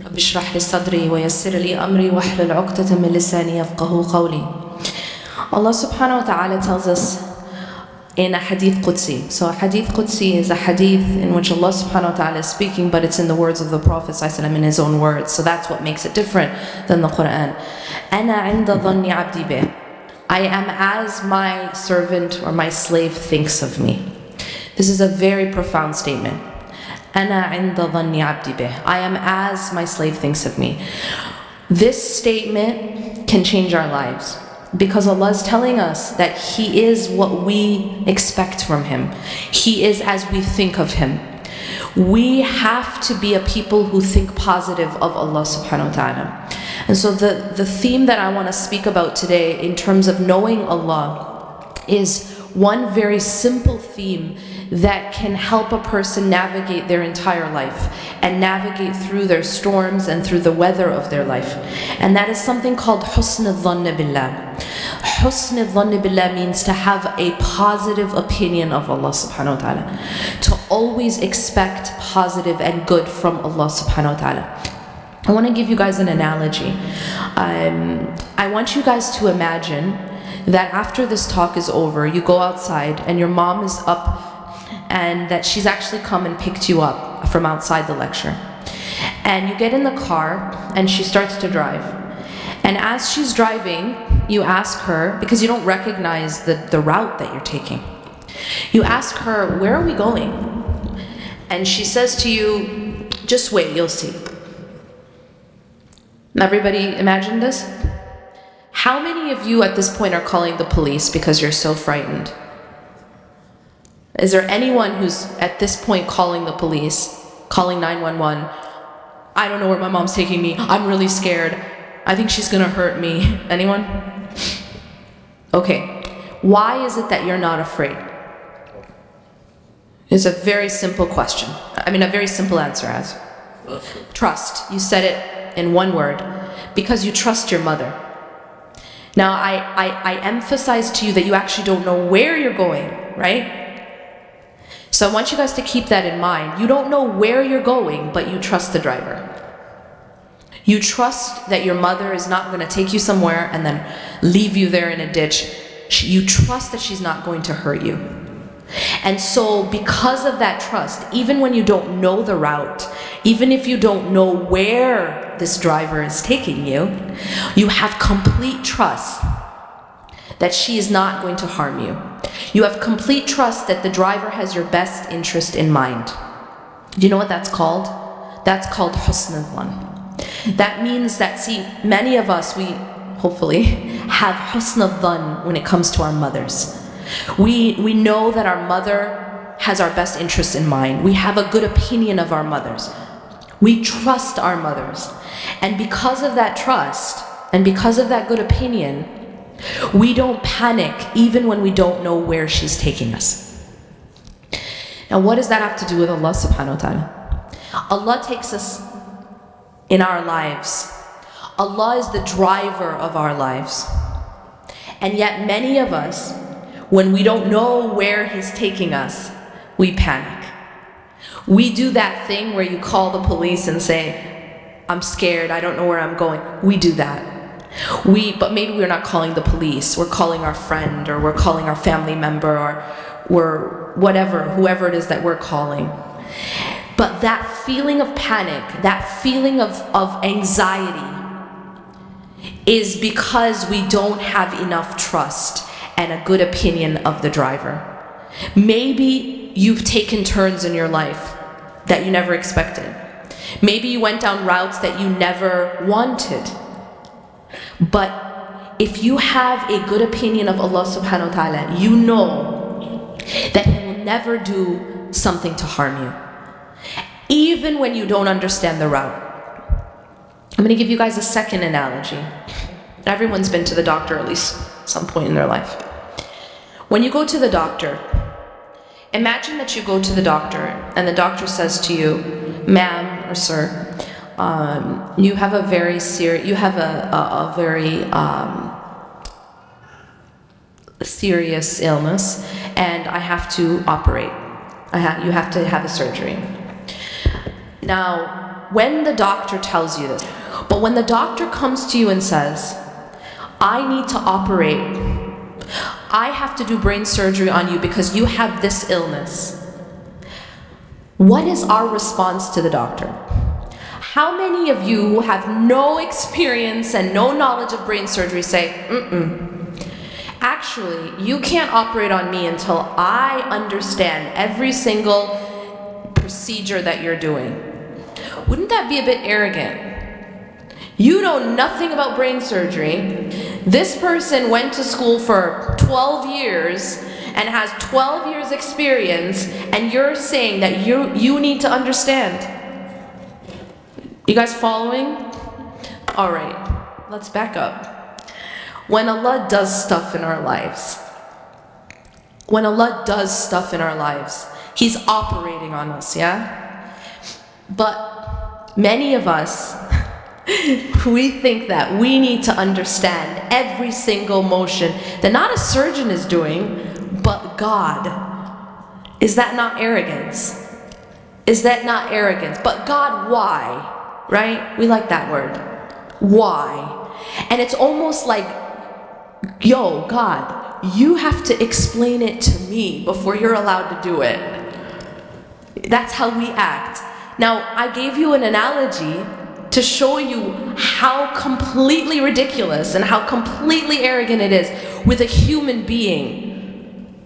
رب اشرح لي صدري ويسر لي أمري واحلل عقدة من لساني يفقهوا قولي. Allah subhanahu wa ta'ala tells us in a Hadees Qudsi. So a Hadees Qudsi is a hadith in which Allah subhanahu wa ta'ala is speaking, but it's in the words of the Prophet ﷺ, in his own words. So that's what makes it different than the Quran. أَنَا عِنْدَ ظَنِّ عَبْدِي بِهِ. I am as my servant or my slave thinks of me. This is a very profound statement. أَنَا عِنْدَ ظَنِّ عَبْدِي بِهِ. I am as my slave thinks of me. This statement can change our lives, because Allah is telling us that He is what we expect from Him. He is as we think of Him. We have to be a people who think positive of Allah subhanahu wa ta'ala. And so the theme that I want to speak about today in terms of knowing Allah is one very simple theme that can help a person navigate their entire life and navigate through their storms and through the weather of their life. And that is something called husn al-dhann billah. Husn al-dhann billah means to have a positive opinion of Allah subhanahu wa ta'ala. To always expect positive and good from Allah subhanahu wa ta'ala. I want to give you guys an analogy. I want you guys to imagine that after this talk is over, you go outside and your mom is up and that she's actually come and picked you up from outside the lecture. And you get in the car and she starts to drive. And as she's driving, you ask her, because you don't recognize the route that you're taking, you ask her, where are we going? And she says to you, just wait, you'll see. Everybody imagine this? How many of you at this point are calling the police because you're so frightened? Is there anyone who's at this point calling the police, calling 911? I don't know where my mom's taking me. I'm really scared. I think she's gonna hurt me. Anyone? Okay. Why is it that you're not afraid? It's a very simple question. I mean, a very simple answer as trust. You said it in one word. Because you trust your mother. Now, I emphasize to you that you actually don't know where you're going, right? So I want you guys to keep that in mind. You don't know where you're going, but you trust the driver. You trust that your mother is not going to take you somewhere and then leave you there in a ditch. You trust that she's not going to hurt you. And so because of that trust, even when you don't know the route, even if you don't know where this driver is taking you, you have complete trust that she is not going to harm you. You have complete trust that the driver has your best interest in mind. Do you know what that's called? That's called husn al-dhann. That means that, see, many of us, we hopefully have husn al-dhann when it comes to our mothers. We know that our mother has our best interests in mind. We have a good opinion of our mothers. We trust our mothers. And because of that trust, and because of that good opinion, we don't panic even when we don't know where she's taking us. Now, what does that have to do with Allah subhanahu wa ta'ala? Allah takes us in our lives. Allah is the driver of our lives. And yet many of us, when we don't know where He's taking us, we panic. We do that thing where you call the police and say, I'm scared, I don't know where I'm going. We do that. But maybe we're not calling the police, we're calling our friend, or we're calling our family member, or we're whoever it is that we're calling. But that feeling of panic, that feeling of anxiety is because we don't have enough trust and a good opinion of the driver. Maybe you've taken turns in your life that you never expected. Maybe you went down routes that you never wanted. But if you have a good opinion of Allah subhanahu wa ta'ala, you know that He will never do something to harm you. Even when you don't understand the route. I'm going to give you guys a second analogy. Everyone's been to the doctor at least some point in their life. When you go to the doctor, imagine that you go to the doctor and the doctor says to you, ma'am or sir, you have a very serious illness and I have to operate. You have to have a surgery. Now, when the doctor tells you this, but when the doctor comes to you and says, I need to operate, I have to do brain surgery on you because you have this illness, what is our response to the doctor? How many of you who have no experience and no knowledge of brain surgery say, actually, you can't operate on me until I understand every single procedure that you're doing? Wouldn't that be a bit arrogant? You know nothing about brain surgery. This person went to school for 12 years and has 12 years experience, and you're saying that you need to understand. You guys following? All right, let's back up. When Allah does stuff in our lives, He's operating on us, yeah? But many of us, we think that we need to understand every single motion that not a surgeon is doing, but God. Is that not arrogance? Is that not arrogance? But God, why? Right? We like that word. Why? And it's almost like, yo, God, you have to explain it to me before you're allowed to do it. That's how we act. Now, I gave you an analogy to show you how completely ridiculous and how completely arrogant it is with a human being.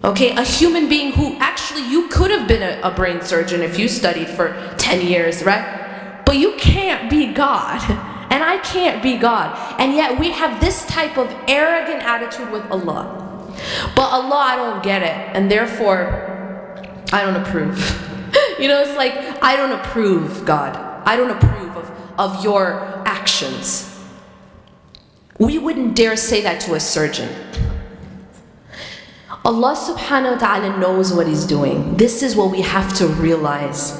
Okay, a human being who actually, you could have been a brain surgeon if you studied for 10 years, right? But you can't be God, and I can't be God. And yet we have this type of arrogant attitude with Allah. But Allah, I don't get it, and therefore, I don't approve. You know, it's like, I don't approve, God. I don't approve of your actions. We wouldn't dare say that to a surgeon. Allah subhanahu wa ta'ala knows what He's doing. This is what we have to realize.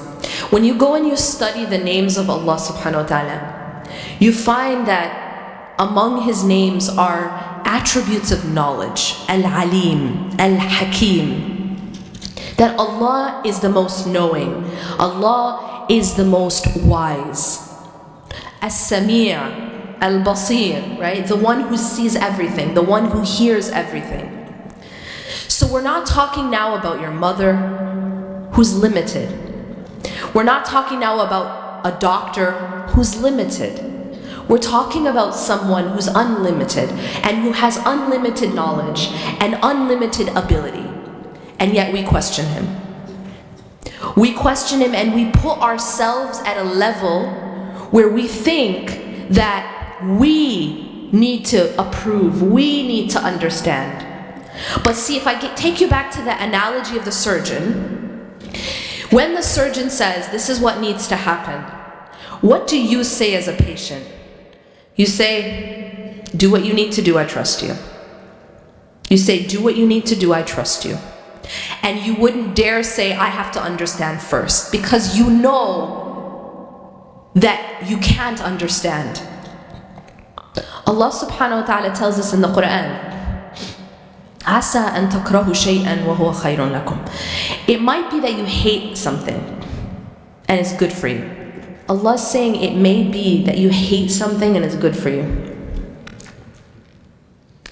When you go and you study the names of Allah subhanahu wa ta'ala, you find that among His names are attributes of knowledge. Al-Alim, Al-Hakim. That Allah is the most knowing. Allah is the most wise. As-Sami', Al-Basir, right? The one who sees everything, the one who hears everything. So we're not talking now about your mother who's limited. We're not talking now about a doctor who's limited. We're talking about someone who's unlimited and who has unlimited knowledge and unlimited ability. And yet we question Him. We question Him and we put ourselves at a level where we think that we need to approve, we need to understand. But see, if I take you back to the analogy of the surgeon, when the surgeon says, this is what needs to happen, what do you say as a patient? You say, do what you need to do, I trust you. You say, do what you need to do, I trust you. And you wouldn't dare say, I have to understand first, because you know that you can't understand. Allah subhanahu wa ta'ala tells us in the Quran, عَسَىٰ أَن تَكْرَهُ شَيْئًا وَهُوَ خَيْرٌ لَكُمْ. It might be that you hate something and it's good for you. Allah is saying it may be that you hate something and it's good for you.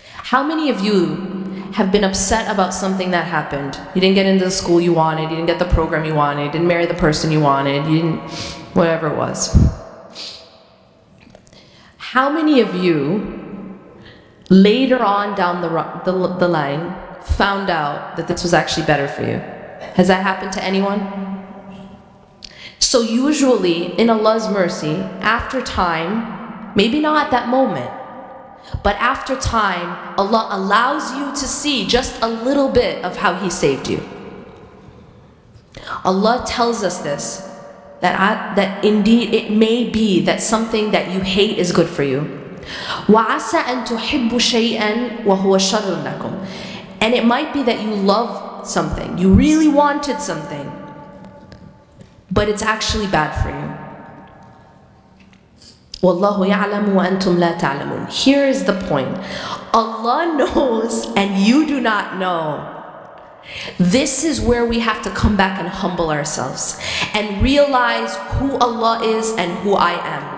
How many of you have been upset about something that happened? You didn't get into the school you wanted, you didn't get the program you wanted, you didn't marry the person you wanted, you didn't, whatever it was. How many of you later on down the line found out that this was actually better for you? Has that happened to anyone? So usually in Allah's mercy, after time, maybe not at that moment, but after time, Allah allows you to see just a little bit of how He saved you. Allah tells us this, that indeed it may be that something that you hate is good for you. وَعَسَىٰ أَن تُحِبُّ شَيْئًا وَهُوَ شَرٌ لَكُمْ. And it might be that you love something, you really wanted something, but it's actually bad for you. وَاللَّهُ يَعْلَمُ وَأَنْتُمْ لَا تَعْلَمُونَ. Here is the point. Allah knows and you do not know. This is where we have to come back and humble ourselves and realize who Allah is and who I am.